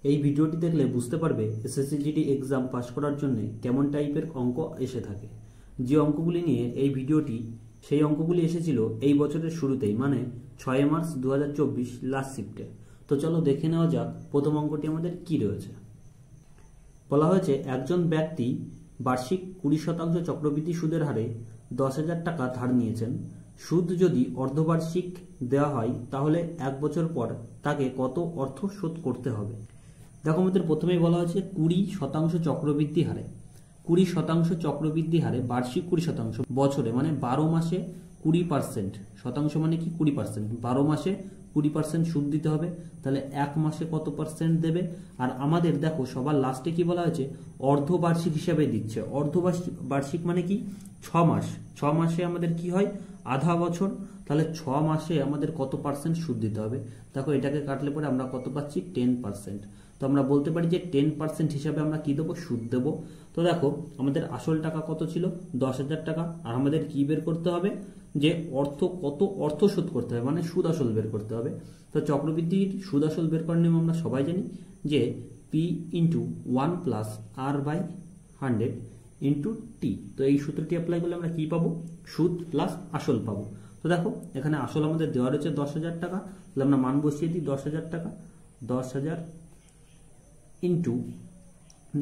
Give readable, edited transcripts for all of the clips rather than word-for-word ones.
এই ভিডিওটি দেখলে বুঝতে পারবে এসএসসি জিডি এক্সাম পাস করার জন্য কেমন টাইপের অঙ্ক এসে থাকে। যে অঙ্কগুলি নিয়ে এই ভিডিওটি, সেই অঙ্কগুলি এসেছিল এই বছরের শুরুতেই, মানে 6 মার্চ 2024 লাস্ট শিফটে। তো চলো দেখে নেওয়া যাক প্রথম অঙ্কটি আমাদের কি রয়েছে। বলা হয়েছে একজন ব্যক্তি বার্ষিক 20% চক্রবৃদ্ধি সুদের হারে 10,000 টাকা ধার নিয়েছেন। সুদ যদি অর্ধবার্ষিক দেওয়া হয় তাহলে 1 বছর পর তাকে কত অর্থ শোধ করতে হবে। দেখো আমাদের প্রথমেই বলা হয়েছে 20% চক্রবৃদ্ধি হারে। 20% চক্রবৃদ্ধি হারে বার্ষিক 20%, বছরে মানে 12 মাসে 20%, শতাংশ মানে কি 20%, 12 মাসে 20% সুদ দিতে হবে। তাহলে 1 মাসে কত পার্সেন্ট দেবে? আর আমাদের দেখো সবার লাস্টে কি বলা হয়েছে, অর্ধবার্ষিক হিসাবে দিচ্ছে। অর্ধবার্ষিক মানে কি 6 মাস। 6 মাসে আমাদের কি হয়, আধা বছর। তাহলে 6 মাসে আমাদের কত পার্সেন্ট সুদ দিতে হবে? দেখো এটাকে কাটলে পরে আমরা কত পাচ্ছি, 10%। তো আমরা বলতে পারি যে 10% হিসাবে আমরা কি দেবো, সুদ দেবো। তো দেখো আমাদের আসল টাকা কত ছিল, 10,000 টাকা। আর আমাদের কি বের করতে হবে, যে কত অর্থ শোধ করতে হবে, মানে সুদ আসল বের করতে হবে। তো চক্রবৃদ্ধির সুদ আসল বের করার নিয়ম আমরা সবাই জানি, যে P × 1 + R/100 × T। তো এই সূত্রটি অ্যাপ্লাই করলে আমরা কি পাবো, সুদ প্লাস আসল পাবো। তো দেখো এখানে আসল আমাদের দেওয়া রয়েছে 10,000 টাকা, তাহলে আমরা মান বসিয়ে দিই 10,000 টাকা। 10,000 ইন্টু,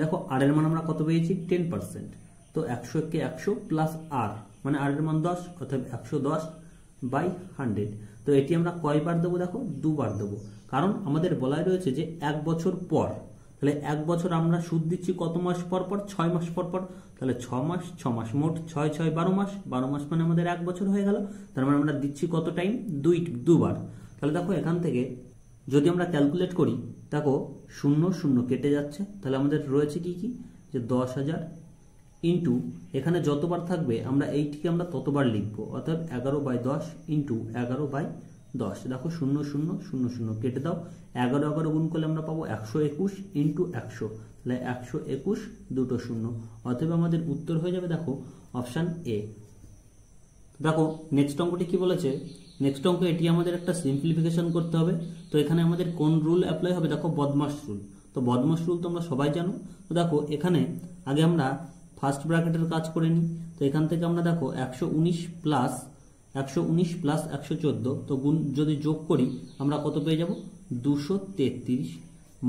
দেখো আর এর মান আমরা কত পেয়েছি, 10%। তো 100 কে 100 প্লাস আর, মানে আর এর মান 10, অর্থাৎ 110/100। তো এটি আমরা কয়বার দেবো, দেখো 2 বার দেবো। কারণ আমাদের বলাই রয়েছে যে 1 বছর পর। তাহলে 1 বছর আমরা সুদ দিচ্ছি কত মাস পর পর, 6 মাস পর পর। তাহলে 6 মাস 6 মাস, মোট 6 6 12 মাস। 12 মাস মানে আমাদের 1 বছর হয়ে গেল। তার মানে আমরা দিচ্ছি কত টাইম, 2 বার। তাহলে দেখো এখান থেকে যদি আমরা ক্যালকুলেট করি, দেখো 0 0 কেটে যাচ্ছে। তাহলে আমাদের রয়েছে কি কি, যে 10,000 ইন্টু, এখানে যতবার থাকবে আমরা এইটিকে আমরা ততবার লিখবো, অর্থাৎ 11/10 ইন্টু 11/10। দেখো 0 0 0 0 কেটে দাও, 11 11 গুণ করলে আমরা পাবো 121 ইন্টু 100। তাহলে 121 দুটো 0, অতএব আমাদের উত্তর হয়ে যাবে দেখো অপশান এ। দেখো নেক্সট অঙ্কটি কি বলেছে, নেক্সট অঙ্ক এটি আমাদের একটা সিম্পলিফিকেশন করতে হবে। তো এখানে আমাদের কোন রুল অ্যাপ্লাই হবে, দেখো বদমাস রুল। তো বদমাস রুল তোমরা সবাই জানো। তো দেখো এখানে আগে আমরা ফার্স্ট ব্র্যাকেটের কাজ করে নিই। তো এখান থেকে আমরা দেখো 119 প্লাস 114, তো গুণ যদি যোগ করি আমরা কত পেয়ে যাব, 233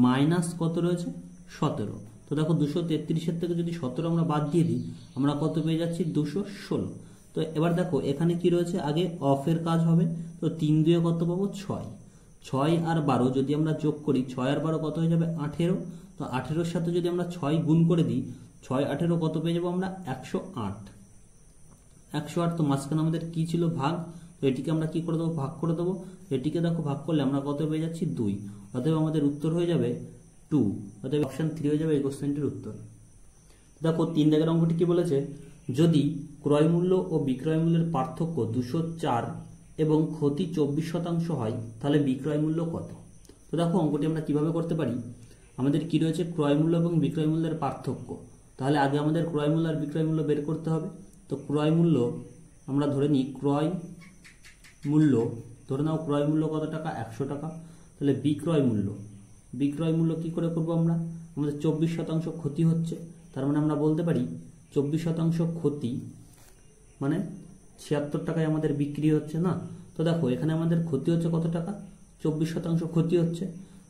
মাইনাস কত রয়েছে, 17। তো দেখো 233-এর থেকে যদি 17 আমরা বাদ দিয়ে দিই, আমরা কত পেয়ে যাচ্ছি, 216। তো এবার দেখো এখানে কি রয়েছে, আগে অফের কাজ হবে। তো 3 2 কত পাবো, 6। 6 আর 12 যদি আমরা যোগ করি, 6 আর 12 কত হয়ে যাবে, 18। তো 18-এর সাথে যদি আমরা 6 গুণ করে দিই, 6 18 কত পেয়ে যাবো আমরা, 108। 108, তো মাঝখানে আমাদের কি ছিল, ভাগ। তো এটিকে আমরা কি করে দেবো, ভাগ করে দেবো। এটিকে দেখো ভাগ করলে আমরা কত পেয়ে যাচ্ছি, 2। অতএব আমাদের উত্তর হয়ে যাবে 2। অতএব অপশন 3 হয়ে যাবে এই কোশ্চেনটির উত্তর। দেখো 3 দাগের অঙ্কটি কি বলেছে, যদি ক্রয় মূল্য ও বিক্রয় মূল্যের পার্থক্য 204 এবং ক্ষতি 24% হয়, তাহলে বিক্রয় মূল্য কত? তো দেখো অঙ্কটি আমরা কিভাবে করতে পারি, আমাদের কি রয়েছে, ক্রয় মূল্য এবং বিক্রয় মূল্যের পার্থক্য। তাহলে আগে আমাদের ক্রয় মূল্য আর বিক্রয় মূল্য বের করতে হবে। তো ক্রয় মূল্য আমরা ধরে নিই, ক্রয় মূল্য ধরে নাও, ক্রয় মূল্য কত টাকা, 100 টাকা। তাহলে বিক্রয় মূল্য কি করে করব আমরা, আমাদের 24% ক্ষতি হচ্ছে। তার মানে আমরা বলতে পারি 24% ক্ষতি মানে 76 টাকায় আমাদের বিক্রি হচ্ছে না। তো দেখো এখানে আমাদের ক্ষতি হচ্ছে কত টাকা, 24% ক্ষতি হচ্ছে।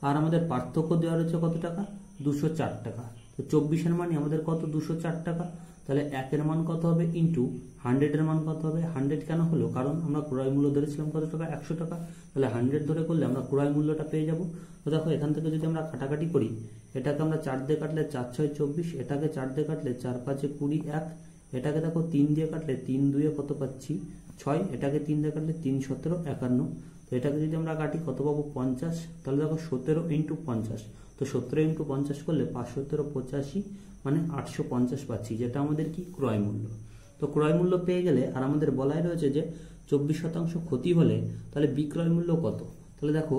আর আমাদের পার্থক্য দেওয়া রয়েছে কত টাকা, 204 টাকা। তো 24-এর মানে আমাদের কত, 204 টাকা। তাহলে 1-এর মান কত হবে, ইন্টু 100-এর মান কত হবে। 100 কেন হলো, কারণ আমরা ক্রয় মূল্য ধরেছিলাম কত টাকা, 100 টাকা। তাহলে 100 ধরে করলে আমরা ক্রয় মূল্যটা পেয়ে যাব। তো দেখো এখান থেকে যদি আমরা কাটাকাটি করি, এটাকে আমরা 4 দিয়ে কাটলে 4 6 24, এটাকে 4 দিয়ে কাটলে 4 5 20 1, এটাকে দেখো 3 দিয়ে কাটলে 3 2 কত পাচ্ছি, 6, এটাকে 3 দিয়ে কাটলে 3 17 51। তো এটাকে যদি আমরা কাটি কত পাবো, 50। তাহলে দেখো 17 × 50, তো 17 × 50 করলে 5 17 85, মানে 850 পাচ্ছি, যেটা আমাদের কি ক্রয় মূল্য। তো ক্রয় মূল্য পেয়ে গেলে, আর আমাদের বলাই রয়েছে যে 24% ক্ষতি হলে তাহলে বিক্রয় মূল্য কত। তাহলে দেখো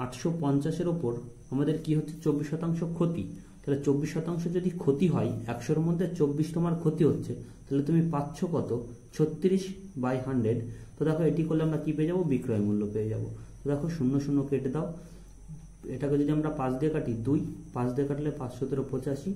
850-এর ওপর আমাদের কি হচ্ছে, 24% ক্ষতি। তাহলে 24% যদি ক্ষতি হয়, 100-এর মধ্যে 24 তোমার ক্ষতি হচ্ছে, তাহলে তুমি পাচ্ছ কত, 36/100। তো দেখো এটি করলে আমরা কি পেয়ে যাবো, বিক্রয় মূল্য পেয়ে যাবো। তো দেখো 0 0 কেটে দাও, এটাকে যদি আমরা 5 দিয়ে কাটি 2, 5 দিয়ে কাটলে 5 17 85,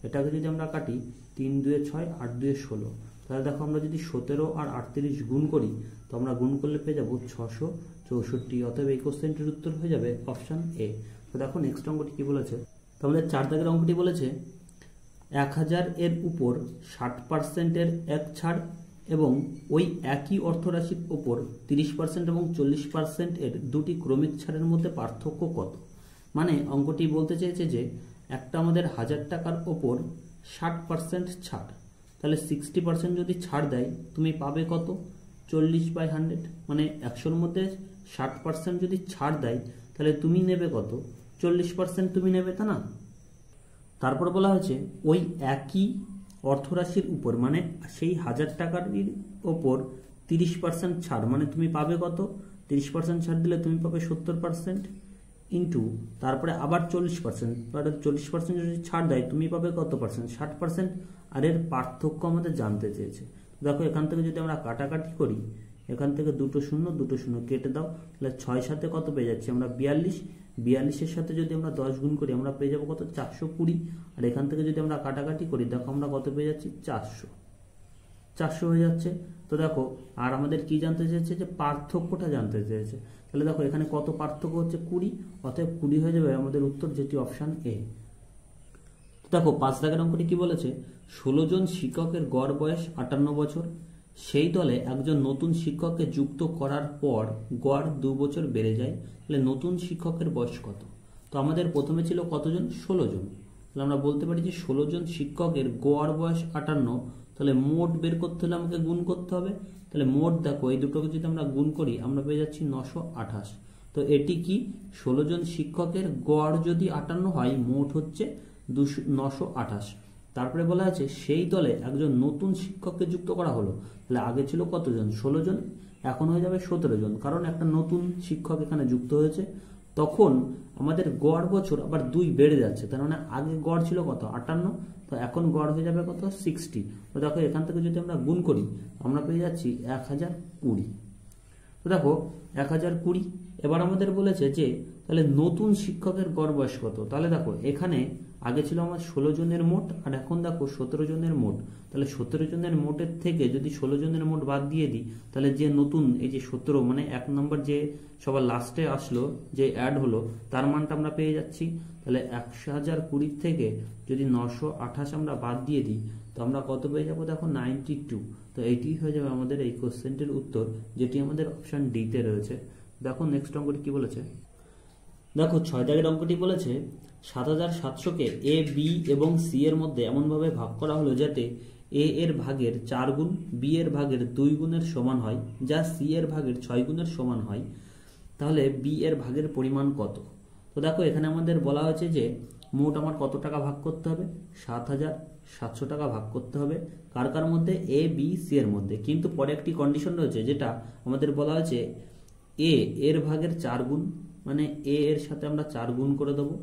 এটাকে যদি আমরা কাটি 3 2 6, 8 2 16, তাহলে দেখো আমরা যদি 17 আর 38 গুণ করি তো আমরা গুণ করলে পেয়ে যাবো 664। অতএব এই কোশ্চেনটির উত্তর হয়ে যাবে অপশন এ। তো দেখো নেক্সট অঙ্কটি কি বলেছে, তো আমাদের 4 দাগের অঙ্কটি বলেছে 1000 এর উপর 60% এক ছাড় এবং ওই একই অর্থরাশির উপর 30% এবং 40% এর দুটি ক্রমিক ছাড়ের মধ্যে পার্থক্য কত। মানে অঙ্কটি বলতে চেয়েছে যে একটা আমাদের 1000 টাকার ওপর 60% ছাড়, তাহলে 60% যদি ছাড় দেয় তুমি পাবে কত, 40/100, মানে 100-র মধ্যে 60% যদি ছাড় দেয় তাহলে তুমি নেবে কত, 40% তুমি নেবে, তা না। তারপর বলা হয়েছে ওই একই অর্থরাশির উপর, মানে সেই 1000 টাকার ওপর 30% ছাড়, মানে তুমি পাবে কত, 30% ছাড় দিলে তুমি পাবে 70%, ইন্টু তারপরে আবার 40%, 40% যদি ছাড় দেয় তুমি পাবে কত পার্সেন্ট, 60%। আর এর পার্থক্য আমাদের জানতে চেয়েছে। দেখো এখান থেকে যদি আমরা কাটাকাটি করি, এখান থেকে 2 0 2 0 কেটে দাও, তাহলে 6 সাথে কত পেয়ে যাচ্ছি আমরা 42, 42-এর সাথে যদি আমরা 10 গুণ করি আমরা পেয়ে যাবো কত, 420। আর এখান থেকে যদি আমরা কাটাকাটি করি দেখো আমরা কত পেয়ে যাচ্ছি, 400 হয়ে যাচ্ছে। তো দেখো আর আমাদের কি জানতে চেয়েছে, যে পার্থক্যটা জানতে চেয়েছে। তাহলে দেখো এখানে কত পার্থক্য হচ্ছে, 20, অতএব 20 হয়ে যাবে আমাদের উত্তর, যেটি অপশন এ। দেখো 5 দাগের অঙ্কটি কি বলেছে, 16 জন শিক্ষকের গড় বয়স 58 বছর, সেই দলে একজন নতুন শিক্ষককে যুক্ত করার পর গড় 2 বছর বেড়ে যায়, তাহলে নতুন শিক্ষকের বয়স কত। তো আমাদের প্রথমে ছিল কতজন, 16 জন, তাহলে আমরা বলতে পারি যে 16 জন শিক্ষকের গড় বয়স 58, তাহলে মোট বের করতে হলে আমাকে গুণ করতে হবে। তাহলে মোট দেখো এই দুটোকে যদি আমরা গুণ করি আমরা পেয়ে যাচ্ছি 928। তো এটি কি, 16 জন শিক্ষকের গড় যদি 58 হয়, মোট হচ্ছে 928। তারপরে বলা আছে সেই দলে একজন নতুন শিক্ষককে যুক্ত করা হলো, তাহলে আগে ছিল কতজন, 16 জন, এখন হয়ে যাবে 17 জন, কারণ একটা নতুন শিক্ষক এখানে যুক্ত হয়েছে। তখন আমাদের গড় বছর আবার 2 বেড়ে যাচ্ছে, তার মানে আগে গড় ছিল কত, 58, তো এখন গড় হয়ে যাবে কত, 60। তো দেখো এখান থেকে যদি আমরা গুণ করি আমরা পেয়ে যাচ্ছি 1020। তো দেখো 1020। এবার আমাদের বলেছে যে তাহলে নতুন শিক্ষকের গড় বয়স কত। তাহলে দেখো এখানে আগে ছিল আমার 16 জনের মোট, আর এখন দেখো 17 জনের মোট। তাহলে 17 জনের মোটের থেকে যদি 16 জনের মোট বাদ দিয়ে দিই, তাহলে যে নতুন এই যে 17, মানে 1 নম্বর যে সবার লাস্টে আসলো, যে অ্যাড হলো, তার মানটা আমরা পেয়ে যাচ্ছি। তাহলে 1020 থেকে যদি 928 আমরা বাদ দিয়ে দিই তো আমরা কত পেয়ে যাবো, দেখো 92। তো এইটি হয়ে যাবে আমাদের এই কোশ্চেনটির উত্তর, যেটি আমাদের অপশন ডি তে রয়েছে। দেখো নেক্সট অঙ্কটি কি বলেছে, দেখো 6 দাগের অঙ্কটি বলেছে 7700-কে এ, বি এবং সি এর মধ্যে এমনভাবে ভাগ করা হলো যাতে এ এর ভাগের 4 গুণ, বি এর ভাগের 2 গুণের সমান হয়, যা সি এর ভাগের 6 গুণের সমান হয়, তাহলে বি এর ভাগের পরিমাণ কত। তো দেখো এখানে আমাদের বলা হয়েছে যে মোট আমার কত টাকা ভাগ করতে হবে, 7700 টাকা ভাগ করতে হবে, কার কার মধ্যে, এ, বি, সি এর মধ্যে। কিন্তু পরে একটি কন্ডিশন রয়েছে, যেটা আমাদের বলা হয়েছে এ এর ভাগের 4 গুণ, মানে এ এর সাথে আমরা 4 গুণ করে দেবো,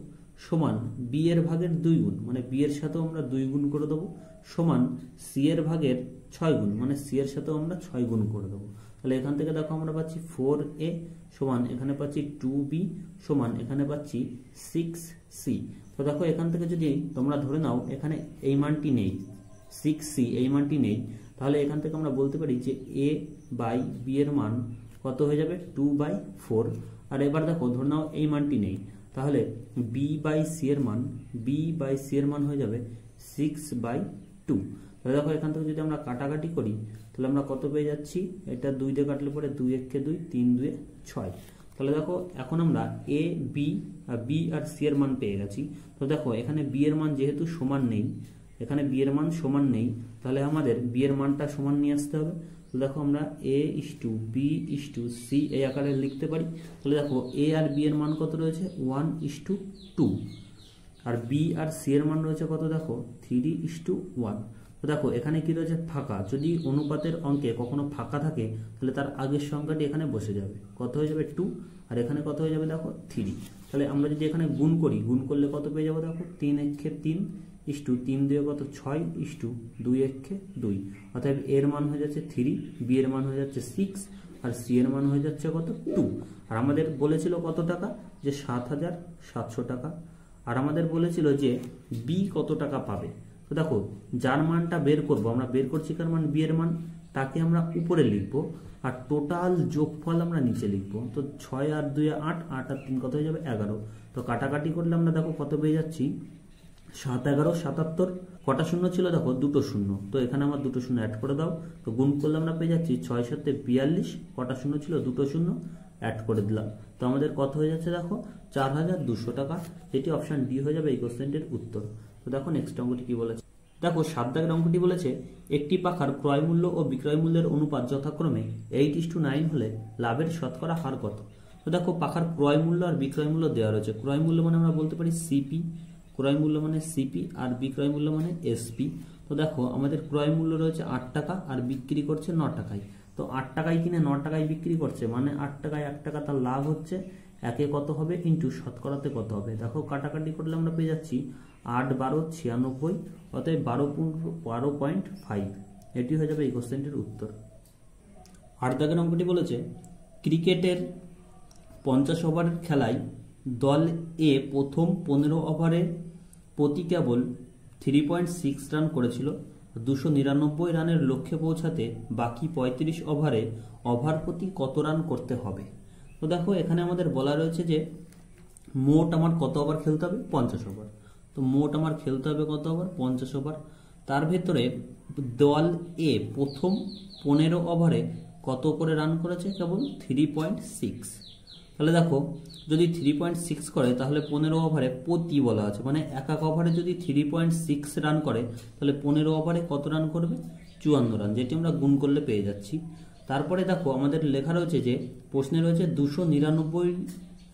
সমান বি এর ভাগের 2 গুণ, মানে বি এর সাথেও আমরা 2 গুণ করে দেবো, সমান সি এর ভাগের 6 গুণ, মানে সি এর সাথেও আমরা 6 গুণ করে দেবো। তাহলে এখান থেকে দেখো আমরা পাচ্ছি 4a সমান এখানে পাচ্ছি 2b সমান এখানে পাচ্ছি 6c। তো দেখো এখান থেকে যদি তোমরা ধরে নাও এখানে এই মানটি নেই, 6c এই মানটি নেই, তাহলে এখান থেকে আমরা বলতে পারি যে a বাই b এর মান কত হয়ে যাবে, 2/4। আর এবার দেখো ধরে নাও এই মানটি নেই, তাহলে b বাই c এর মান হয়ে যাবে 6/2। তাহলে দেখো এখান থেকে যদি আমরা কাটাকাটি করি তাহলে আমরা কত পেয়ে যাচ্ছি, এটা 2 দিয়ে কাটলে পরে 2 1 2 3 2 6। তাহলে দেখো এখন আমরা এ, বি আর সি এর মান পেয়ে গেছি। তো দেখো এখানে বি এর মান যেহেতু সমান নেই, এখানে বি এর মান সমান নেই, তাহলে আমাদের বি এর মানটা সমান নিয়ে আসতে হবে। তো দেখো আমরা a:b:c এই আকারে লিখতে পারি। তাহলে দেখো এ আর বি এর মান কত রয়েছে, 1:2, আর বি আর সি এর মান রয়েছে কত, দেখো 3:1। তো দেখো এখানে কি রয়েছে, ফাঁকা। যদি অনুপাতের অঙ্কে কখনো ফাঁকা থাকে তাহলে তার আগের সংখ্যাটি এখানে বসে যাবে, কত হয়ে যাবে 2, আর এখানে কত হয়ে যাবে দেখো 3। তাহলে আমরা যদি এখানে গুণ করি, গুণ করলে কত পেয়ে যাবো, দেখো 3 1 3 3 2 কত 6 2 1 2। অর্থাৎ এর মান হয়ে যাচ্ছে 3, বি এর মান হয়ে যাচ্ছে 6, আর সি এর মান হয়ে যাচ্ছে কত 2। আর আমাদের বলেছিল কত টাকা, যে 7,700 টাকা। আর আমাদের বলেছিল যে বি কত টাকা পাবে। তো দেখো যার মানটা বের করব, আমরা বের করছি কার মান, বি এর মান, তাকে আমরা উপরে লিখবো আর টোটাল যোগফল আমরা নিচে লিখবো। তো 6 আর 2 8, 8 আর 3 কত হয়ে যাবে 11। তো কাটাকাটি করলে আমরা দেখো কত পেয়ে যাচ্ছি, 7 11 77। কটা শূন্য ছিল দেখো, দুটো শূন্য, তো এখানে আমার দুটো শূন্য অ্যাড করে দাও। তো গুণ করলে আমরা পেয়ে যাচ্ছি 6 7 42। কটা শূন্য ছিল, দুটো শূন্য, অ্যাড করে দিলাম। তো আমাদের কত হয়ে যাচ্ছে দেখো 4200 টাকা, যেটি অপশন ডি হয়ে যাবে এই কোশ্চেনটির উত্তর। তো দেখো নেক্সট অঙ্কটি কি বলেছে, দেখো 7 দাগের অঙ্কটি বলেছে একটি পাখার ক্রয় মূল্য ও বিক্রয় মূল্যের অনুপাত যথাক্রমে 8:9 হলে লাভের শতকরা হার কত। তো দেখো পাখার ক্রয় মূল্য আর বিক্রয় মূল্য দেওয়া রয়েছে। ক্রয় মূল্য মানে আমরা বলতে পারি সিপি, ক্রয় মূল্য মানে সিপি, আর বিক্রয় মূল্য মানে এসপি। তো দেখো আমাদের ক্রয় মূল্য রয়েছে 8 টাকা আর বিক্রি করছে 9 টাকায়। তো 8 টাকায় কিনে 9 টাকায় বিক্রি করছে, মানে 8 টাকায় 1 টাকা তার লাভ হচ্ছে। একে কত হবে ইন্টু শতকরাতে কত হবে, দেখো কাটাকাটি করলে আমরা পেয়ে যাচ্ছি 8 12 96, অতএব 12.5। এটি হয়ে যাবে এই কোশ্চেনটির উত্তর। 8 দাগের অঙ্কটি বলেছে ক্রিকেটের 50 ওভারের খেলায় দল এ প্রথম 15 ওভারে প্রতি কেবল 3.6 রান করেছিল। 299 রানের লক্ষ্যে পৌঁছাতে বাকি 35 ওভারে ওভার প্রতি কত রান করতে হবে। তো দেখো এখানে আমাদের বলা রয়েছে যে মোট আমার কত ওভার খেলতে হবে, 50 ওভার। তো মোট আমার খেলতে হবে কত ওভার, 50 ওভার। তার ভেতরে দল এ প্রথম 15 ওভারে কত করে রান করেছে, কেবল 3.6। তাহলে দেখো যদি 3.6 করে তাহলে 15 ওভারে প্রতি বলা আছে, মানে এক এক ওভারে যদি 3.6 রান করে তাহলে 15 ওভারে কত রান করবে, 54 রান, যেটি আমরা গুণ করলে পেয়ে যাচ্ছি। তারপরে দেখো আমাদের লেখা রয়েছে যে প্রশ্নে রয়েছে 299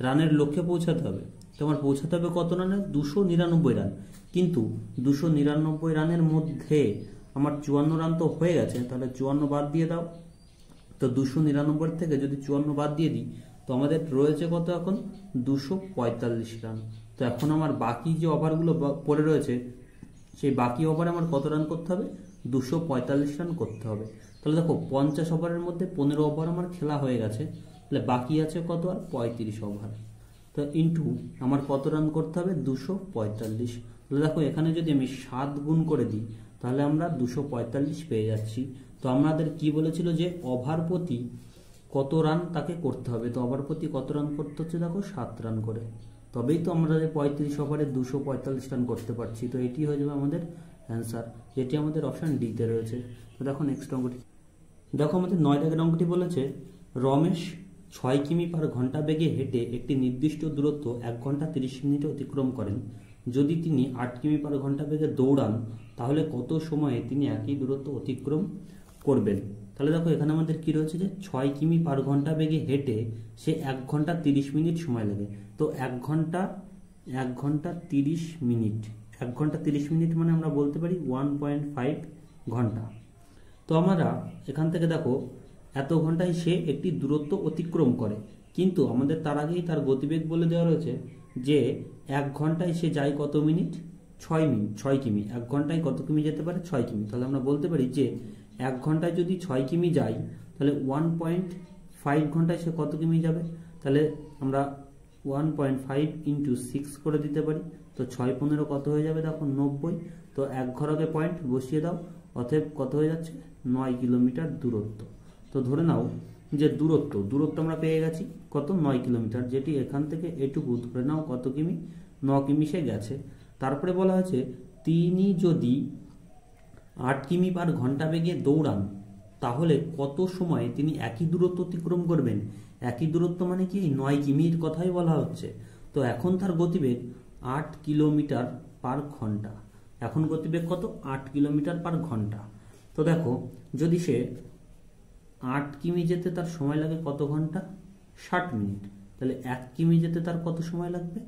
রানের লক্ষ্যে পৌঁছাতে হবে। তোমার পৌঁছাতে হবে কত রানে, 299 রান। কিন্তু 299 রানের মধ্যে আমার 54 রান তো হয়ে গেছে, তাহলে 54 বাদ দিয়ে দাও। তো 299 থেকে যদি 54 বাদ দিয়ে দিই তো আমাদের রয়েছে কত এখন, 245 রান। তো এখন আমার বাকি যে ওভারগুলো পড়ে রয়েছে সেই বাকি ওভারে আমার কত রান করতে হবে, 245 রান করতে হবে। তাহলে দেখো 50 ওভারের মধ্যে 15 ওভার আমার খেলা হয়ে গেছে, তাহলে বাকি আছে কত আর 35 ওভার। তো ইন্টু আমার কত রান করতে হবে, 245। তাহলে দেখো এখানে যদি আমি 7 গুণ করে দিই তাহলে আমরা 245 পেয়ে যাচ্ছি। তো আমাদের কি বলেছিল যে ওভার প্রতি কত রান তাকে করতে হবে। তো ওভার প্রতি কত রান করতে হচ্ছে, দেখো 7 রান করে, তবেই তো আমরা 35 ওভারে 245 রান করতে পারছি। তো এটি হয়ে যাবে আমাদের অ্যান্সার, যেটি আমাদের অপশন ডিতে রয়েছে। তো দেখো নেক্সট অঙ্কটি, দেখো আমাদের 9 দাগের অঙ্কটি বলেছে রমেশ 6 কিমি পার ঘন্টা বেগে হেঁটে একটি নির্দিষ্ট দূরত্ব 1 ঘন্টা 30 মিনিটে অতিক্রম করেন। যদি তিনি 8 কিমি পার ঘন্টা বেগে দৌড়ান তাহলে কত সময়ে তিনি একই দূরত্ব অতিক্রম করবেন। তাহলে দেখো এখানে আমাদের কি রয়েছে যে 6 কিমি পার ঘন্টা বেগে হেঁটে সে 1 ঘন্টা 30 মিনিট সময় লাগে। তো 1 ঘন্টা 30 মিনিট, 1 ঘন্টা 30 মিনিট মানে আমরা বলতে পারি 1.5 ঘন্টা। তো আমরা এখান থেকে দেখো এত ঘন্টায় সে একটি দূরত্ব অতিক্রম করে, কিন্তু আমাদের তার আগেই তার গতিবেগ বলে দেওয়া রয়েছে যে 1 ঘন্টায় সে যায় কত মিনিট, 6 কিমি। 1 ঘন্টায় কত কিমি যেতে পারে, 6 কিমি। তাহলে আমরা বলতে পারি যে 1 ঘন্টায় যদি 6 কিমি যায় তাহলে 1.5 ঘন্টায় সে কত কিমি যাবে। তাহলে আমরা 1.5 ইন্টু 6 করে দিতে পারি। তো 6 15 কত হয়ে যাবে দেখো 90। তো 1 ঘরকে পয়েন্ট বসিয়ে দাও, অতএব কত হয়ে যাচ্ছে 9 কিলোমিটার দূরত্ব। তো ধরে নাও যে দূরত্ব আমরা পেয়ে গেছি কত, 9 কিলোমিটার, যেটি এখান থেকে এটুকু ধরে নাও কত কিমি, 9 কিমি সে গেছে। তারপরে বলা হয়েছে তিনি যদি 8 কিমি পার ঘন্টা বেগে দৌড়ান তাহলে কত সময়ে তিনি একই দূরত্ব অতিক্রম করবেন। একই দূরত্ব মানে কি, 9 কিমির কথাই বলা হচ্ছে। তো এখন তার গতিবেগ 8 কিলোমিটার পার ঘন্টা। এখন গতিবেগ কত, 8 কিলোমিটার পার ঘন্টা। তো দেখো যদি সে 8 কিমি যেতে তার সময় লাগে কত ঘন্টা, 60 মিনিট। তাহলে 1 কিমি যেতে তার কত সময় লাগবে,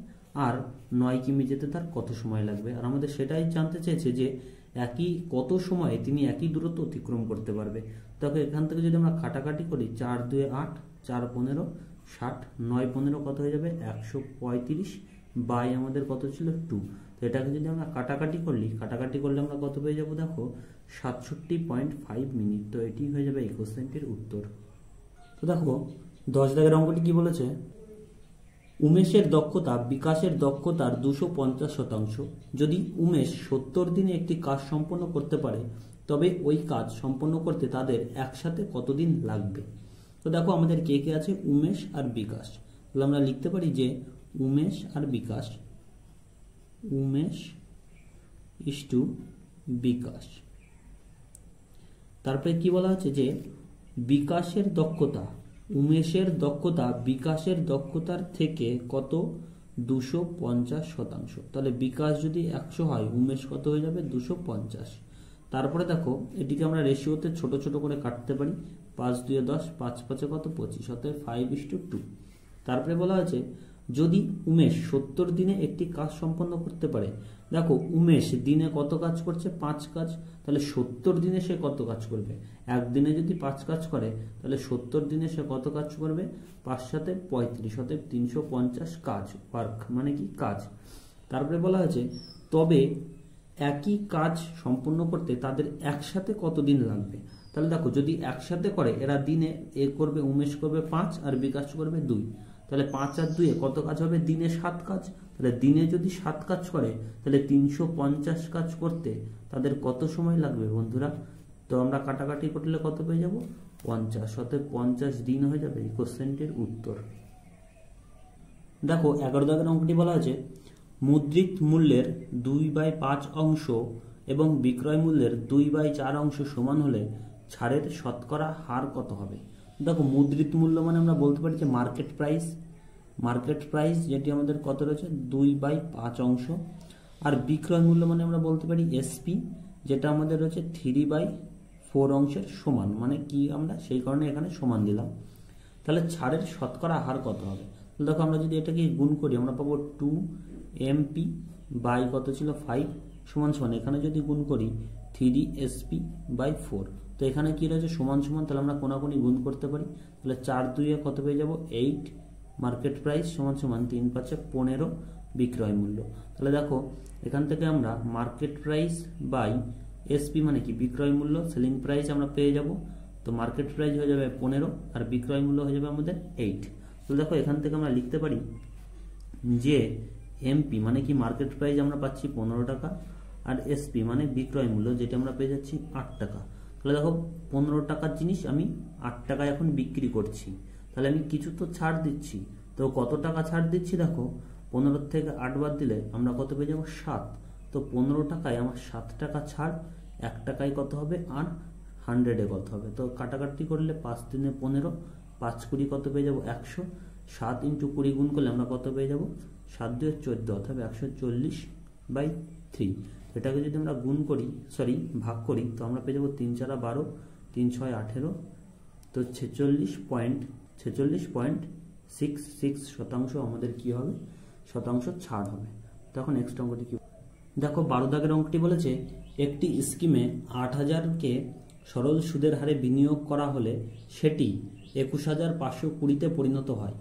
আর 9 কিমি যেতে তার কত সময় লাগবে। আর আমাদের সেটাই জানতে চেয়েছে যে কত সময়ে তিনি একই দূরত্ব অতিক্রম করতে পারবে। তবে এখান থেকে যদি আমরা কাটাকাটি করি 4 2 8, 4 15 60, 9 15 কত হয়ে যাবে 135 বাই আমাদের কত ছিল 2। তো এটাকে যদি আমরা কাটাকাটি করলে আমরা কত পেয়ে যাবো দেখো 67.5 মিনিট। তো এটি হয়ে যাবে এই কোশ্চেনটির উত্তর। তো দেখো 10 দাগের অঙ্কটি কি বলেছে, উমেশের দক্ষতা বিকাশের দক্ষতার 250%। যদি উমেশ 70 দিনে একটি কাজ সম্পন্ন করতে পারে তবে ওই কাজ সম্পন্ন করতে তাদের একসাথে কতদিন লাগবে। তো দেখো আমাদের কে কে আছে, উমেশ আর বিকাশ। তাহলে আমরা লিখতে পারি যে উমেশ আর বিকাশ, উমেশ ইস টু বিকাশ। তারপরে কি বলা হচ্ছে যে বিকাশের দক্ষতা, উমেশের দক্ষতা বিকাশের দক্ষতার থেকে কত, 250%। তাহলে বিকাশ যদি 100 হয়, উমেশ কত হয়ে যাবে, 250। তারপরে দেখো এটিকে আমরা রেশিওতে ছোট ছোট করে কাটতে পারি, 5 2 10, 5 5 কত, 25, অতএব 5:2। তারপরে বলা হয়েছে যদি উমেশ 70 দিনে একটি কাজ সম্পন্ন করতে পারে। দেখো উমেশ দিনে কত কাজ করছে, 5 কাজ। তাহলে 70 দিনে সে কত কাজ করবে, একদিনে যদি 5 কাজ করে তাহলে 70 দিনে সে কত কাজ করবে, 5 7 35, অতএব 350 কাজ, ওয়ার্ক মানে কি কাজ। তারপরে বলা হয়েছে তবে একই কাজ সম্পন্ন করতে তাদের একসাথে কতদিন লাগবে। তাহলে দেখো যদি একসাথে করে এরা দিনে এ করবে, উমেশ করবে 5 আর বিকাশ করবে 2, তাহলে 5 আর 2 কত কাজ হবে, দিনে 7 কাজ। তাহলে দিনে যদি 7 কাজ করে তাহলে 350 কাজ করতে তাদের কত সময় লাগবে বন্ধুরা। তো আমরা কাটাকাটি করলে কত পেয়ে যাব, 50, অতএব 50 দিন হয়ে যাবে এই কোশ্চেনটির উত্তর। দেখো 11 দাগের অঙ্কটি বলা আছে মুদ্রিত মূল্যের 2/5 অংশ এবং বিক্রয় মূল্যের 2/4 অংশ সমান হলে ছাড়ের শতকরা হার কত হবে। দেখো মুদ্রিত মূল্য মানে আমরা বলতে পারি যে মার্কেট প্রাইস, মার্কেট প্রাইস যেটি আমাদের কত রয়েছে, 2/5 অংশ। আর বিক্রয় মূল্য মানে আমরা বলতে পারি এসপি, যেটা আমাদের রয়েছে 3/4 অংশের সমান, মানে কি আমরা সেই কারণে এখানে সমান দিলাম। তাহলে ছাড়ের শতকরা হার কত হবে। দেখো আমরা যদি এটাকে গুণ করি আমরা পাবো 2 MP বাই কত ছিল 5 সমান সমান, এখানে যদি গুণ করি 3 SP বাই 4। তো এখানে কি রয়েছে সমান সমান, তাহলে আমরা কোনাকুনি গুণ করতে পারি। তাহলে 4 2 কত পেয়ে যাব 8 মার্কেট প্রাইস সমান সমান 3 5 15 বিক্রয় মূল্য। তাহলে দেখো এখান থেকে আমরা মার্কেট প্রাইস বাই SP মানে কি বিক্রয় মূল্য, সেলিং প্রাইস আমরা পেয়ে যাব। তো মার্কেট প্রাইস হয়ে যাবে 15 আর বিক্রয় মূল্য হয়ে যাবে আমাদের 8। তো দেখো এখান থেকে আমরা লিখতে পারি যে এমপি মানে কি মার্কেট প্রাইস আমরা পাচ্ছি 15 টাকা আর এসপি মানে বিক্রয় মূল্য যেটা আমরা পেয়ে যাচ্ছি 8 টাকা। তাহলে দেখো 15 টাকার জিনিস আমি 8 টাকায় এখন বিক্রি করছি, তাহলে আমি কিছু তো ছাড় দিচ্ছি। তো কত টাকা ছাড় দিচ্ছি, দেখো 15 থেকে 8 বাদ দিলে আমরা কত পেয়ে যাবো 7। তো 15 টাকায় আমার 7 টাকা ছাড়, 1 টাকায় কত হবে আর 100-এ কত হবে। তো কাটাকাটি করলে 5 3 15, 5 20 কত পেয়ে যাবো 100, 7 × 20 গুণ করলে আমরা কত পেয়ে যাবো 7 2 14, অর্থাৎ 140/3। এটাকে যদি আমরা গুণ করি ভাগ করি তো আমরা পেয়ে যাবো 3 4 12, 3 6 18, তো 46.66% আমাদের কি হবে, শতাংশ ছাড় হবে। তখন নেক্সট অঙ্কটি কি, দেখো 12 দাগের অঙ্কটি বলেছে একটি স্কিমে 8000-কে সরল সুদের হারে বিনিয়োগ করা হলে সেটি 21520-তে পরিণত হয়।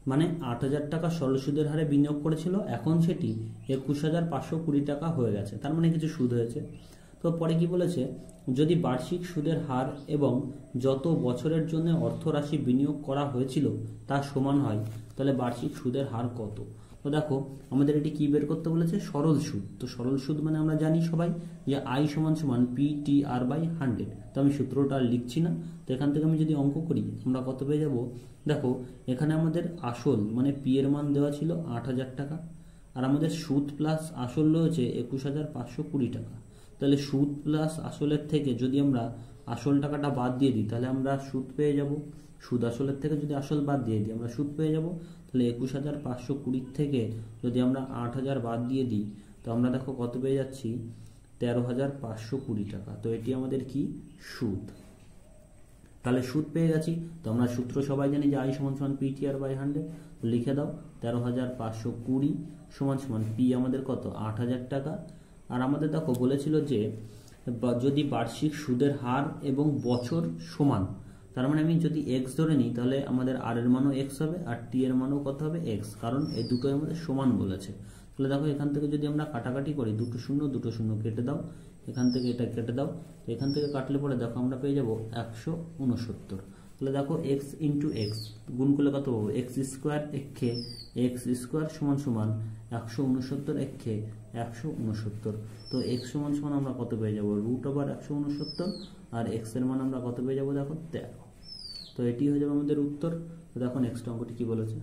মানে 8000 টাকা সরল সুদের হারে বিনিয়োগ করেছিল, এখন সেটি 21520 টাকা হয়ে গেছে, তার মানে কিছু সুদ হয়েছে। তো পরে কি বলেছে, যদি বার্ষিক সুদের হার এবং যত বছরের জন্য অর্থরাশি বিনিয়োগ করা হয়েছিল তা সমান হয় তাহলে বার্ষিক সুদের হার কত। তো দেখো আমাদের এটি কি বের করতে বলেছে, সরল সুদ। তো সরল সুদ মানে আমরা জানি সবাই যে I = PTR/100। তো আমি সূত্রটা আর লিখছি না। তো এখান থেকে আমি যদি অঙ্ক করি আমরা কত পেয়ে যাব, দেখো এখানে আমাদের আসল মানে পি এর মান দেওয়া ছিল 8000 টাকা আর আমাদের সুদ প্লাস আসল রয়েছে 21520 টাকা। তাহলে সুদ প্লাস আসলের থেকে যদি আমরা আসল টাকাটা বাদ দিয়ে দিই তাহলে আমরা সুদ পেয়ে যাব। সুদ আসলের থেকে যদি আসল বাদ দিয়ে দিই আমরা সুদ পেয়ে যাব। তাহলে 21520 থেকে যদি আমরা 8000 বাদ দিয়ে দিই তো আমরা দেখো কত পেয়ে যাচ্ছি 13520 টাকা। তো এটি আমাদের কি সুদ। তাহলে সুদ পেয়ে গেছি। তো আমরা সূত্র সবাই জানি যে I = PTR/100। লিখে দাও 13520 = পি আমাদের কত 8000 টাকা। আর আমাদের দেখো বলেছিল যে যদি বার্ষিক সুদের হার এবং বছর সমান, তার মানে আমি যদি এক্স ধরে নিই তাহলে আমাদের আর এর মানও এক্স হবে আর টি এর মানও কত হবে এক্স, কারণ এই দুটোই আমাদের সমান বলেছে। তাহলে দেখো এখান থেকে যদি আমরা কাটাকাটি করি 2 0 কেটে দাও, এখান থেকে এটা কেটে দাও, এখান থেকে কাটলে পরে দেখো আমরা পেয়ে যাব 169। তাহলে দেখো এক্স ইন্টু এক্স গুণ করলে কত পাবো, এক্স স্কোয়ার এক্ষে এক্স স্কোয়ার সমান সমান 169 এক্ষে 169। তো এক্স সমান সমান আমরা কত পেয়ে যাবো, √169, আর এক্স এর মান আমরা কত পেয়ে যাবো দেখো 13। তো এটি হয়ে যাবে আমাদের উত্তর। তো দেখো নেক্সট অঙ্কটি কি বলেছে,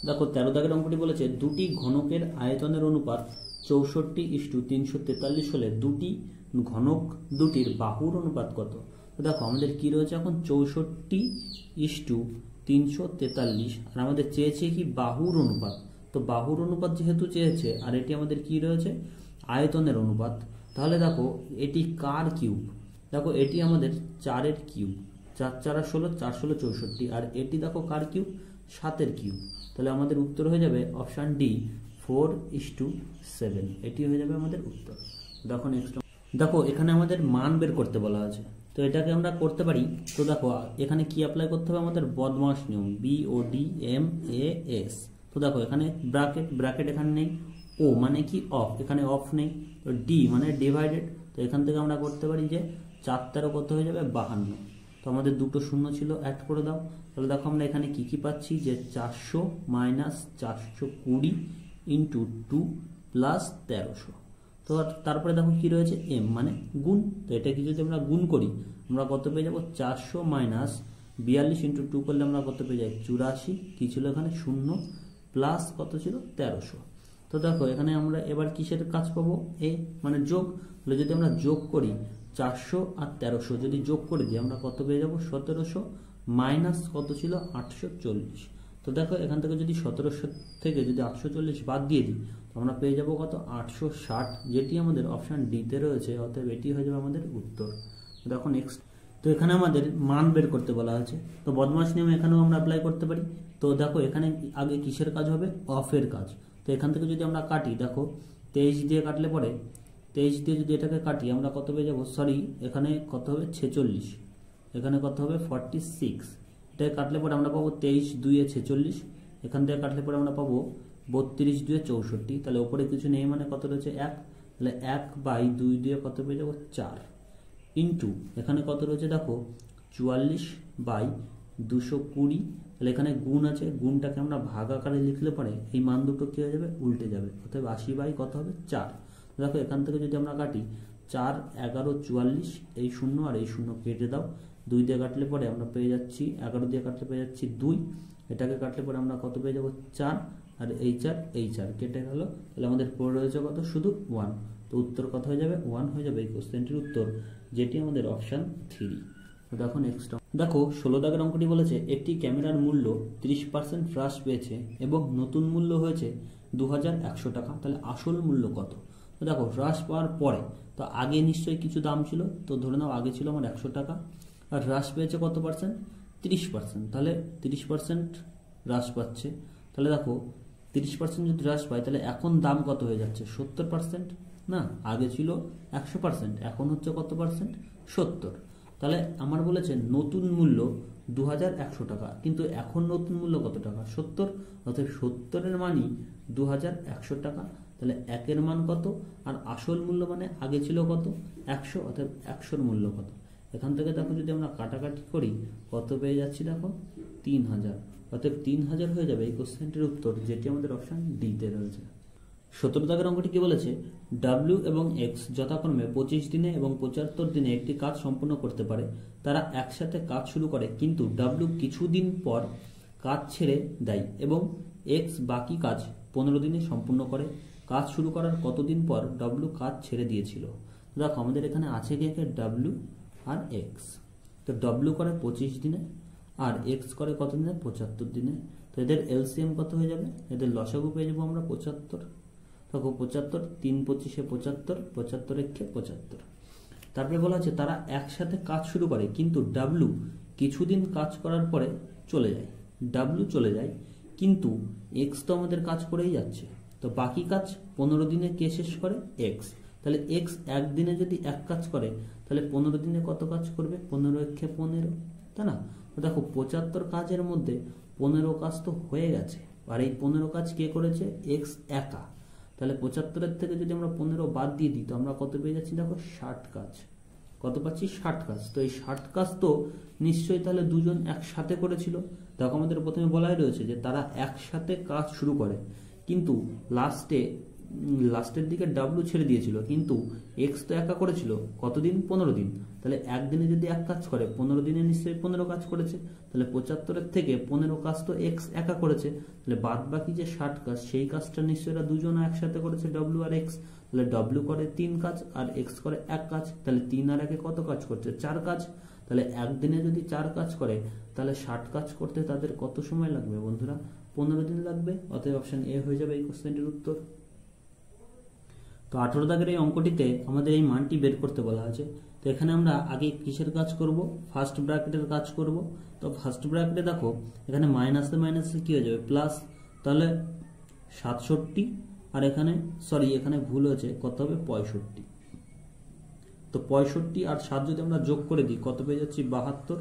দেখো 13 দাগের অঙ্কটি বলেছে দুটি ঘনকের আয়তনের অনুপাত 64:343 হলে দুটি ঘনক দুটির বাহুর অনুপাত কত। তো দেখো আমাদের কি রয়েছে এখন 64:343, আর আমাদের চেয়েছে কি বাহুর অনুপাত। তো বাহুর অনুপাত যেহেতু চেয়েছে আর এটি আমাদের কি রয়েছে আয়তনের অনুপাত, তাহলে দেখো এটি কার কিউব, দেখো এটি আমাদের 4-এর কিউব, 4 4 16, 4 16 64, আর এটি দেখো কার কিউব 7-এর কিউব। তাহলে আমাদের উত্তর হয়ে যাবে অপশান ডি 4:7, এটি হয়ে যাবে আমাদের উত্তর। দেখো নেক্সট, দেখো এখানে আমাদের মান বের করতে বলা আছে, তো এটাকে আমরা করতে পারি। তো দেখো এখানে কি অ্যাপ্লাই করতে হবে, আমাদের বদমাশ নিয়ম, BODMAS। তো দেখো এখানে ব্র্যাকেট, ব্র্যাকেট এখানে নেই, ও মানে কি অফ, এখানে অফ নেই, তো ডি মানে ডিভাইডেড। তো এখান থেকে আমরা করতে পারি যে 4 13 কত হয়ে যাবে 52। তো আমাদের দুটো শূন্য ছিল, অ্যাড করে দাও। তাহলে দেখো আমরা এখানে কি কি পাচ্ছি, যে 400 - 420 × 2 + 1300। তো তারপরে দেখো কি রয়েছে এম মানে গুণ, তো এটা কি যদি আমরা গুণ করি আমরা কত পেয়ে যাবো, 400 - 42 × 2 করলে আমরা কত পেয়ে যাই 84, কি ছিল এখানে 0, প্লাস কত ছিল 1300। তো দেখো এখানে আমরা এবার কিসের কাজ পাবো, এ মানে যোগ। তাহলে যদি আমরা যোগ করি 400 আর 1300 যদি যোগ করে দিই আমরা কত পেয়ে যাবো 1700, মাইনাস কত ছিল 840। তো দেখো এখান থেকে যদি 1700 থেকে যদি 840 বাদ দিয়ে দিই তো আমরা পেয়ে যাবো কত 860, যেটি আমাদের অপশান ডিতে রয়েছে, অতএব এটি হয়ে যাবে আমাদের উত্তর। দেখো নেক্সট, তো এখানে আমাদের মান বের করতে বলা আছে, তো বদমাশ নিয়ম এখানেও আমরা অ্যাপ্লাই করতে পারি। তো দেখো এখানে আগে কিসের কাজ হবে, অফের কাজ। তো এখান থেকে যদি আমরা কাটি, দেখো 23 দিয়ে কাটলে পরে 23 দিয়ে যদি এটাকে কাটি আমরা কত পেয়ে যাবো, সরি এখানে কত হবে 46, এখানে কত হবে 46, এটাকে কাটলে পরে আমরা পাবো 23 2 এ 46, এখান থেকে কাটলে পরে আমরা পাবো 32 2 এ 64, তাহলে ওপরে কিছু নেই মানে কত রয়েছে 1, তাহলে 1/2 দিয়ে কত পেয়ে যাবো 4, ইন্টু এখানে কত রয়েছে দেখো 44/220, তাহলে এখানে গুণ আছে, গুণটাকে আমরা ভাগ আকারে লিখলে পরে এই মান দুটো কি হয়ে যাবে উল্টে যাবে, অতএব 80 কত হবে 4। দেখো এখান থেকে যদি আমরা কাটি 4 11 44, এই 0 আর এই 0 কেটে দাও, 2 দিয়ে কাটলে পরে আমরা পেয়ে যাচ্ছি 11 দিয়ে কাটলে পেয়ে যাচ্ছি 2, এটাকে কাটলে পরে আমরা কত পেয়ে যাবো 4, আর এই 4 কেটে গেল, তাহলে আমাদের পড়ে রয়েছে কত শুধু 1। তো উত্তর কত হয়ে যাবে 1 হয়ে যাবে এই কোশ্চেনটির উত্তর, যেটি আমাদের অপশান 3। দেখো নেক্সট, দেখো 16 দাগের অঙ্কটি বলেছে একটি ক্যামেরার মূল্য 30% হ্রাস পেয়েছে এবং নতুন মূল্য হয়েছে 2100 টাকা, তাহলে আসল মূল্য কত। তো দেখো হ্রাস পাওয়ার পরে, তো আগে নিশ্চয়ই কিছু দাম ছিল, তো ধরে নাও আগে ছিল আমার 100 টাকা, আর হ্রাস পেয়েছে কত পার্সেন্ট 30%, তাহলে 30% হ্রাস পাচ্ছে। তাহলে দেখো 30% যদি হ্রাস পায় তাহলে এখন দাম কত হয়ে যাচ্ছে 70%, না আগে ছিল 100%, এখন হচ্ছে কত পার্সেন্ট 70। তাহলে আমার বলেছে নতুন মূল্য 2100 টাকা, কিন্তু এখন নতুন মূল্য কত টাকা 70, অর্থাৎ 70-এর মানই 2100 টাকা। তাহলে 1-এর মান কত, আর আসল মূল্য মানে আগে ছিল কত 100, অর্থাৎ 100-এর মূল্য কত। এখান থেকে দেখো যদি আমরা কাটাকাটি করি কত পেয়ে যাচ্ছি দেখো 3000, অর্থাৎ 3000 হয়ে যাবে এই কোশ্চেনটির উত্তর, যেটি আমাদের অপশান ডিতে রয়েছে। 17 দাগের অঙ্কটি কি বলেছে, ডাব্লিউ এবং এক্স যথাক্রমে 25 দিনে এবং 75 দিনে একটি কাজ সম্পন্ন করতে পারে। তারা একসাথে কাজ শুরু করে, কিন্তু ডাব্লিউ কিছুদিন পর কাজ ছেড়ে দেয় এবং এক্স বাকি কাজ 15 দিনে সম্পূর্ণ করে। কাজ শুরু করার কতদিন পর ডাব্লিউ কাজ ছেড়ে দিয়েছিল। দেখো আমাদের এখানে আছে কি ডাব্লিউ আর এক্স, তো ডাব্লিউ করে 25 দিনে আর এক্স করে কত দিনে 75 দিনে। তো এদের এলসিএম কত হয়ে যাবে, এদের লসাগু পেয়ে যাবো আমরা 75। দেখো 75 3 25 75, 75 একে 75। তারপরে বলা আছে তারা একসাথে কাজ শুরু করে, কিন্তু ডাব্লিউ কিছুদিন কাজ করার পরে চলে যায়। ডাব্লিউ চলে যায় কিন্তু এক্স তো আমাদের কাজ করেই যাচ্ছে, তো বাকি কাজ 15 দিনে কে শেষ করে এক্স। তাহলে এক্স একদিনে যদি এক কাজ করে তাহলে 15 দিনে কত কাজ করবে 15 একে 15, তাই না। তো দেখো 75 কাজের মধ্যে 15 কাজ তো হয়ে গেছে, আর এই 15 কাজ কে করেছে এক্স একা। তাহলে 75-এর থেকে যদি আমরা 15 বাদ দিয়ে দিই তো আমরা কত পেয়ে যাচ্ছি দেখো 60 কাজ। কত পাচ্ছি 60 কাজ। তো এই 60 কাজ তো নিশ্চয়ই তাহলে দুজন একসাথে করেছিল। দেখো আমাদের প্রথমে বলাই রয়েছে যে তারা একসাথে কাজ শুরু করে, কিন্তু লাস্টের দিকে ডাব্লু ছেড়ে দিয়েছিল, কিন্তু এক্স তো একা করেছিল কতদিন, 15 দিন। তাহলে একদিনে যদি এক কাজ করে 15 দিনে নিশ্চয়ই 15 কাজ করেছে। তাহলে 75 থেকে 15 কাজ তো এক্স একা করেছে। তাহলে বাদ বাকি যে 60 কাজ, সেই কাজটা নিশ্চয়ই এরা দুজন একসাথে করেছে, ডব্লু আর এক্স। তাহলে ডব্লু করে 3 কাজ আর এক্স করে 1 কাজ। তাহলে 3 আর 1 কত কাজ করছে, 4 কাজ। তাহলে একদিনে যদি 4 কাজ করে তাহলে 60 কাজ করতে তাদের কত সময় লাগবে বন্ধুরা, 15 দিন লাগবে। অতএব অপশন এ হয়ে যাবে এই কোশ্চেনটির উত্তর। তো 18 দাগের এই অঙ্কটিতে আমাদের এই মানটি বের করতে বলা আছে। তো এখানে আমরা আগে কিসের কাজ করব, ফার্স্ট ব্র্যাকেটের কাজ করব। তো ফার্স্ট ব্র্যাকেটে দেখো এখানে মাইনাসে মাইনাসে কি হয়ে যাবে, প্লাস। তাহলে 67, আর এখানে এখানে ভুল হয়েছে, কত হবে 65। তো 65 আর 7 যদি আমরা যোগ করে দিই কত পেয়ে যাচ্ছি 72,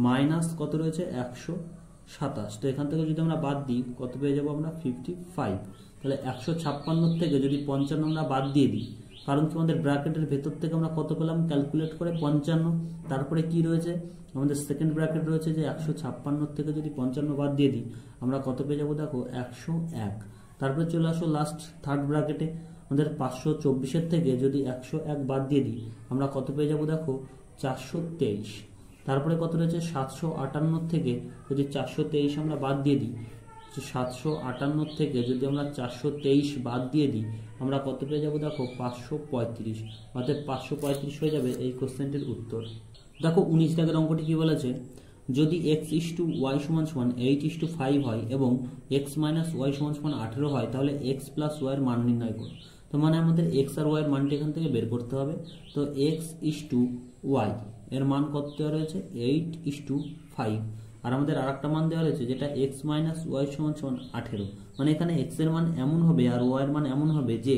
মাইনাস কত রয়েছে 127। তো এখান থেকে যদি আমরা বাদ দিই কত পেয়ে যাবো আমরা 55। তাহলে 156 থেকে যদি 55 আমরা বাদ দিয়ে দিই, কারণ কি আমাদের ব্র্যাকেটের ভেতর থেকে আমরা কত পেলাম ক্যালকুলেট করে 55। তারপরে কি রয়েছে আমাদের সেকেন্ড ব্র্যাকেট রয়েছে যে 156 থেকে যদি 55 বাদ দিয়ে দিই আমরা কত পেয়ে যাবো দেখো 101। তারপরে চলে আসো লাস্ট থার্ড ব্র্যাকেটে, আমাদের 524 থেকে যদি 101 বাদ দিয়ে দিই আমরা কত পেয়ে যাবো দেখো 423। তারপরে কত রয়েছে 758 থেকে যদি 423 আমরা বাদ দিয়ে দিই, 758 থেকে যদি আমরা 423 বাদ দিয়ে দিই আমরা কত পেয়ে যাবো দেখো 535। অর্থাৎ 535 হয়ে যাবে এই কোশ্চেনটির উত্তর। দেখো 19 দাগের অঙ্কটি কি বলেছে, যদি x:y = 8:5 হয় এবং x - y = 18 হয় তাহলে x + y এর মান নির্ণয় করো। তো মানে আমাদের x আর y এর মানটি এখান থেকে বের করতে হবে। তো x:y এর মান কত দেওয়া রয়েছে 8:5, আর আমাদের আরেকটা মান দেওয়া রয়েছে যেটা x - y = 18। মানে এখানে x এর মান এমন হবে আর y এর মান এমন হবে যে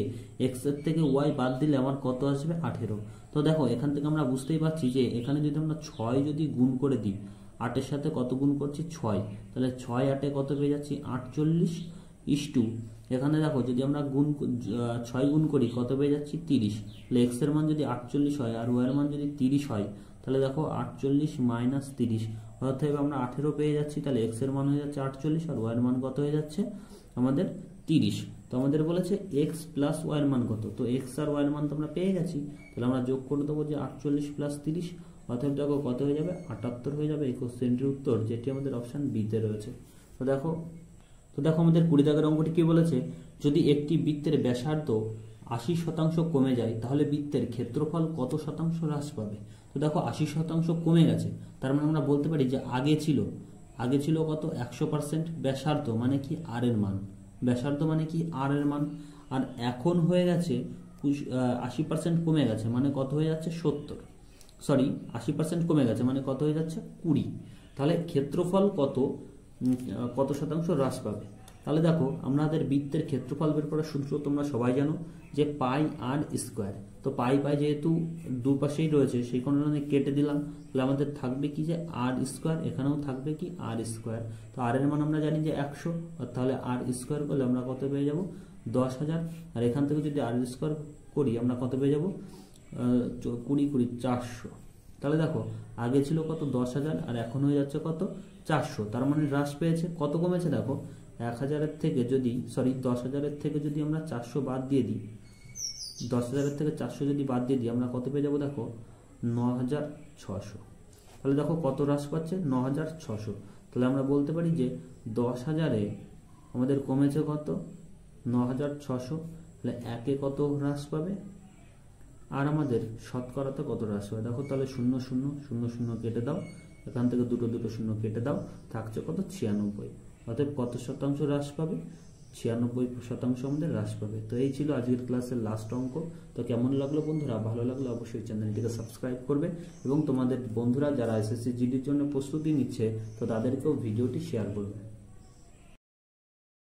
x এর থেকে y বাদ দিলে আমার কত আসবে 18। তো দেখো এখান থেকে আমরা বুঝতেই পারছি যে এখানে যদি আমরা 6 যদি গুণ করে দিই, 8 এর সাথে কত গুণ করছি 6, তাহলে 6 8 কত পেয়ে যাচ্ছি 48। এখানে দেখো যদি আমরা 6 গুণ করি কত পেয়ে যাচ্ছি 30। তাহলে x এর মান যদি 48 হয় আর y এর মান যদি 30 হয় তাহলে দেখো 48 - 30, অর্থাৎ আমরা 18 পেয়ে যাচ্ছি। তাহলে x এর মান হয়ে যাচ্ছে 48 আর y এর মান কত হয়ে যাচ্ছে আমাদের 30। তো আমাদের বলেছে x + y এর মান কত, তো x আর y এর মান তো আমরা পেয়ে গেছি। তাহলে আমরা যোগ করে দেবো যে 48 + 30, অর্থাৎ দেখো কত হয়ে যাবে 78 হয়ে যাবে এই কোশ্চেনটির উত্তর, যেটি আমাদের অপশন বি তে রয়েছে। তো দেখো আমাদের 20 দাগের অঙ্কটি কি বলেছে, যদি একটি বৃত্তের ব্যাসার্ধ 80% কমে যায় তাহলে বৃত্তের ক্ষেত্রফল কত শতাংশ হ্রাস পাবে। তো দেখো 80% কমে গেছে, তার মানে আমরা বলতে পারি যে আগে ছিল কত 100% ব্যাসার্ধ, মানে কি আর এর মান, ব্যাসার্ধ মানে কি আর এর মান, আর এখন হয়ে গেছে 80% কমে গেছে মানে কত হয়ে যাচ্ছে 80% কমে গেছে মানে কত হয়ে যাচ্ছে 20। তাহলে ক্ষেত্রফল কত শতাংশ হ্রাস পাবে। তাহলে দেখো আমাদের বৃত্তের ক্ষেত্রফল বের করার সূত্র তোমরা সবাই জানো যে পাই আর স্কোয়ার। তো পাই যেহেতু দুপাশেই রয়েছে সেই কারণে কেটে দিলাম, তাহলে আমাদের থাকবে কি যে আর স্কোয়ার, এখানেও থাকবে কি আর স্কোয়ার। তো আর এর মান আমরা জানি যে 100, তাহলে আর স্কোয়ার করলে আমরা কত পেয়ে যাব 10,000, আর এখান থেকে যদি আর স্কোয়ার করি আমরা কত পেয়ে যাব 20 400। তাহলে দেখো আগে ছিল কত 10,000 আর এখন হয়ে যাচ্ছে কত 400, তার মানে হ্রাস পেয়েছে। কত কমেছে দেখো 1000-এর থেকে যদি 10,000-এর থেকে যদি আমরা 400 বাদ দিয়ে দিই, 10,000-এর থেকে 400 যদি বাদ দিয়ে দিই আমরা কত পেয়ে যাবো দেখো 9,600। তাহলে দেখো কত হ্রাস পাচ্ছে 9,600। তাহলে আমরা বলতে পারি যে 10,000-এ আমাদের কমেছে কত 9,600, তাহলে 1-এ কত হ্রাস পাবে আর আমাদের শতকরাতে কত হ্রাস পাবে। দেখো তাহলে 0 0 0 0 কেটে দাও, এখান থেকে দুটো 0 কেটে দাও, থাকছে কত 96। অতএব কত শতাংশ হ্রাস পাবে 96% আমাদের হ্রাস পাবে। তো এই ছিল আজকের ক্লাসের লাস্ট অঙ্ক। তো কেমন লাগলো বন্ধুরা, ভালো লাগলে অবশ্যই চ্যানেলটিকে সাবস্ক্রাইব করবে এবং তোমাদের বন্ধুরা যারা এসএসসি জিডির জন্য প্রস্তুতি নিচ্ছে তো তাদেরকেও ভিডিওটি শেয়ার করবে।